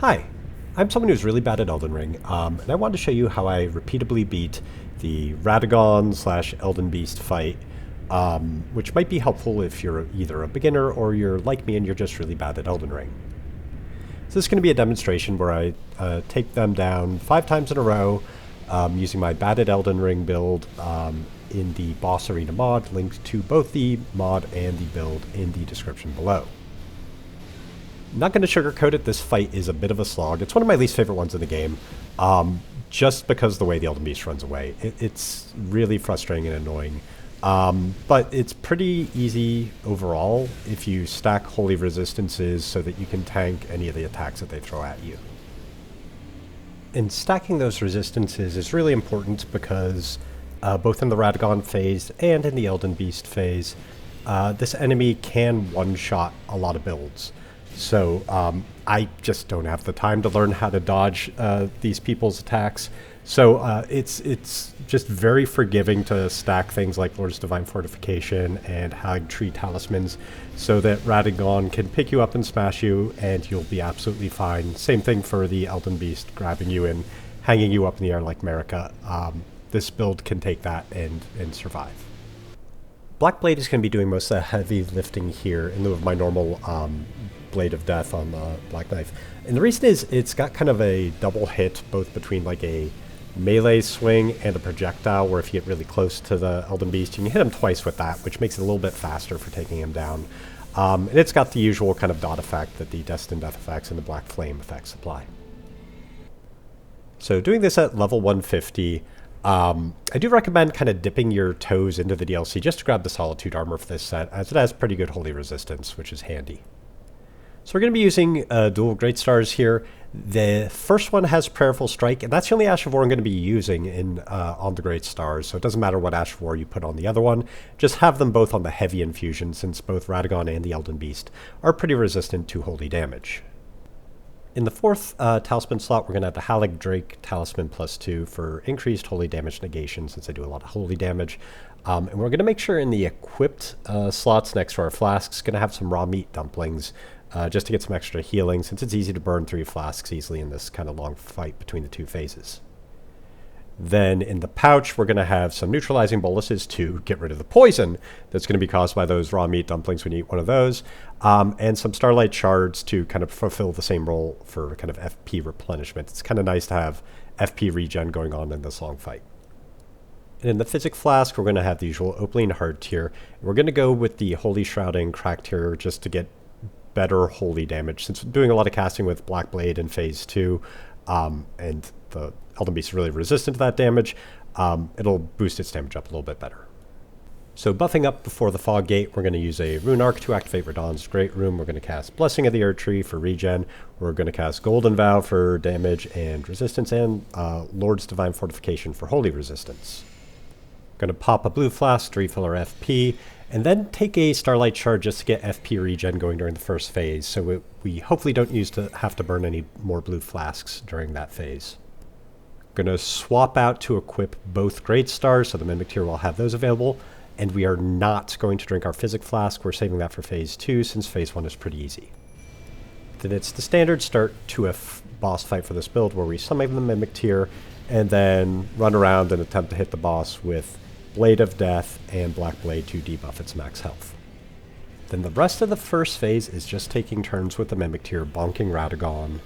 Hi, I'm someone who's really bad at Elden Ring, and I wanted to show you how I repeatably beat the Radagon slash Elden Beast fight, which might be helpful if you're either a beginner or you're like me and you're just really bad at Elden Ring. So this is going to be a demonstration where I take them down 5 times in a row using my bad at Elden Ring build in the boss arena mod, linked to both the mod and the build in the description below. Not going to sugarcoat it, this fight is a bit of a slog. It's one of my least favorite ones in the game, just because of the way the Elden Beast runs away. It's really frustrating and annoying, but it's pretty easy overall if you stack holy resistances so that you can tank any of the attacks that they throw at you. And stacking those resistances is really important because both in the Radagon phase and in the Elden Beast phase, this enemy can one-shot a lot of builds. So I just don't have the time to learn how to dodge these people's attacks. So it's just very forgiving to stack things like Lord's Divine Fortification and Hag Tree Talismans so that Radagon can pick you up and smash you and you'll be absolutely fine. Same thing for the Elden Beast grabbing you and hanging you up in the air like Marika. This build can take that and survive. Black Blade is going to be doing most of the heavy lifting here in lieu of my normal Blade of Death on the Black Knife. And the reason is it's got kind of a double hit both between like a melee swing and a projectile, where if you get really close to the Elden Beast, you can hit him twice with that, which makes it a little bit faster for taking him down. And it's got the usual kind of dot effect that the Destined Death effects and the Black Flame effects apply. So doing this at level 150, I do recommend kind of dipping your toes into the DLC just to grab the Solitude armor for this set, as it has pretty good holy resistance, which is handy. So we're going to be using dual Great Stars here. The first one has Prayerful Strike, and that's the only Ash of War I'm going to be using in on the Great Stars, so it doesn't matter what Ash of War you put on the other one. Just have them both on the heavy infusion, since both Radagon and the Elden Beast are pretty resistant to holy damage. In the fourth talisman slot, we're going to have the Halig Drake Talisman +2 for increased holy damage negation, since I do a lot of holy damage. And we're going to make sure in the equipped slots next to our flasks, going to have some raw meat dumplings, just to get some extra healing, since it's easy to burn through flasks easily in this kind of long fight between the two phases. Then in the pouch, we're going to have some neutralizing boluses to get rid of the poison that's going to be caused by those raw meat dumplings when you eat one of those, and some starlight shards to kind of fulfill the same role for kind of FP replenishment. It's kind of nice to have FP regen going on in this long fight. And in the Physic Flask, we're going to have the usual Opaline Hard tier. We're going to go with the Holy Shrouding Crack tier just to get better holy damage, since we're doing a lot of casting with Black Blade in phase 2, and the Elden Beast is really resistant to that damage. It'll boost its damage up a little bit better. So buffing up before the Fog Gate, we're going to use a Rune Arc to activate Radagon's Great Rune. We're going to cast Blessing of the Erd Tree for regen. We're going to cast Golden Vow for damage and resistance, and Lord's Divine Fortification for holy resistance. Going to pop a blue flask to refill our FP, and then take a Starlight Shard just to get FP regen going during the first phase, so we hopefully don't have to burn any more blue flasks during that phase. Going to swap out to equip both Great Stars, so the Mimic tier will have those available, and we are not going to drink our Physic Flask. We're saving that for phase 2, since phase 1 is pretty easy. Then it's the standard start to a boss fight for this build, where we summon the Mimic tier, and then run around and attempt to hit the boss with Blade of Death and Black Blade to debuff its max health. Then the rest of the first phase is just taking turns with the Mimic tier, bonking Radagon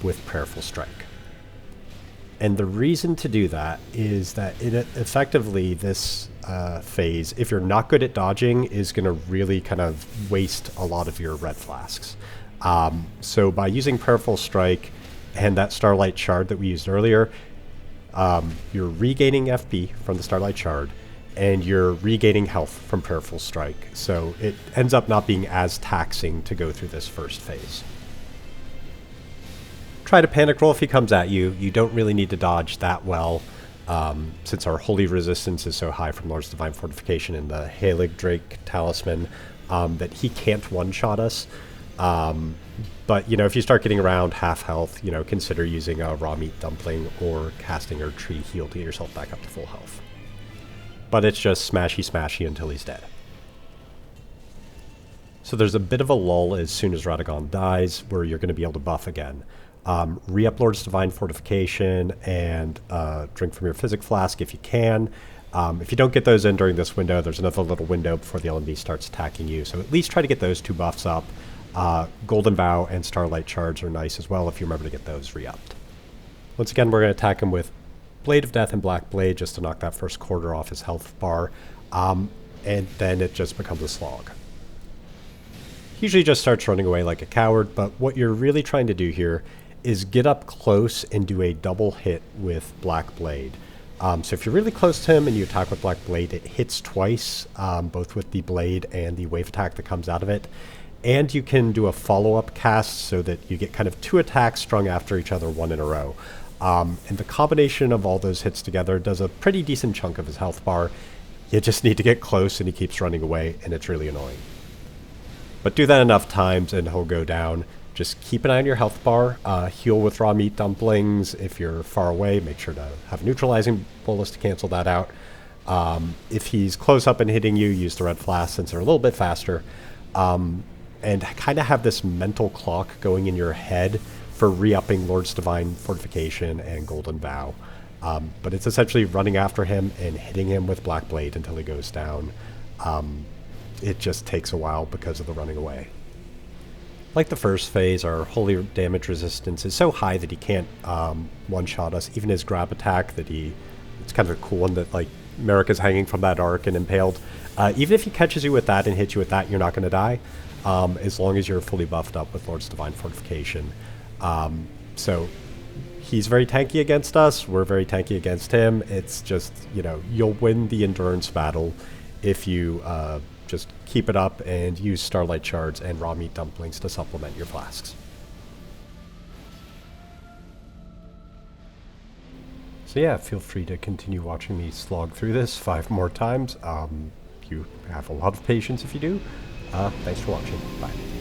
with Prayerful Strike. And the reason to do that is that effectively this phase, if you're not good at dodging, is going to really kind of waste a lot of your red flasks. So by using Prayerful Strike and that Starlight Shard that we used earlier, you're regaining FP from the Starlight Shard, and you're regaining health from Prayerful Strike, so it ends up not being as taxing to go through this first phase. Try to panic roll if he comes at you. You don't really need to dodge that well, since our holy resistance is so high from Lord's Divine Fortification and the Halig Drake Talisman, that he can't one-shot us. But, you know, if you start getting around half health, you know, consider using a raw meat dumpling or casting a tree heal to get yourself back up to full health. But it's just smashy until he's dead. So there's a bit of a lull as soon as Radagon dies, where you're going to be able to buff again. Re-up Lord's Divine Fortification and drink from your Physic Flask if you can. If you don't get those in during this window, there's another little window before the Elden Beast starts attacking you. So at least try to get those 2 buffs up. Golden Vow and Starlight Charge are nice as well if you remember to get those re-upped. Once again, we're going to attack him with Blade of Death and Black Blade just to knock that first quarter off his health bar. And then it just becomes a slog. He usually just starts running away like a coward, but what you're really trying to do here is get up close and do a double hit with Black Blade. So if you're really close to him and you attack with Black Blade, it hits twice, both with the blade and the wave attack that comes out of it. And you can do a follow-up cast so that you get kind of 2 attacks strung after each other, 1 in a row. And the combination of all those hits together does a pretty decent chunk of his health bar. You just need to get close and he keeps running away, and it's really annoying. But do that enough times and he'll go down. Just keep an eye on your health bar. Heal with raw meat dumplings. If you're far away, make sure to have a neutralizing bolus to cancel that out. If he's close up and hitting you, use the red flask since they're a little bit faster. And kind of have this mental clock going in your head for re-upping Lord's Divine Fortification and Golden Vow. But it's essentially running after him and hitting him with Black Blade until he goes down. It just takes a while because of the running away. Like the first phase, our holy damage resistance is so high that he can't one-shot us. Even his grab attack, it's kind of a cool one that like Merrick is hanging from that arc and impaled. Even if he catches you with that and hits you with that, you're not going to die. As long as you're fully buffed up with Lord's Divine Fortification. So he's very tanky against us. We're very tanky against him. It's just, you'll win the endurance battle if you just keep it up and use Starlight Shards and raw meat dumplings to supplement your flasks. So yeah, feel free to continue watching me slog through this 5 more times. You have a lot of patience if you do. Thanks for watching. Bye.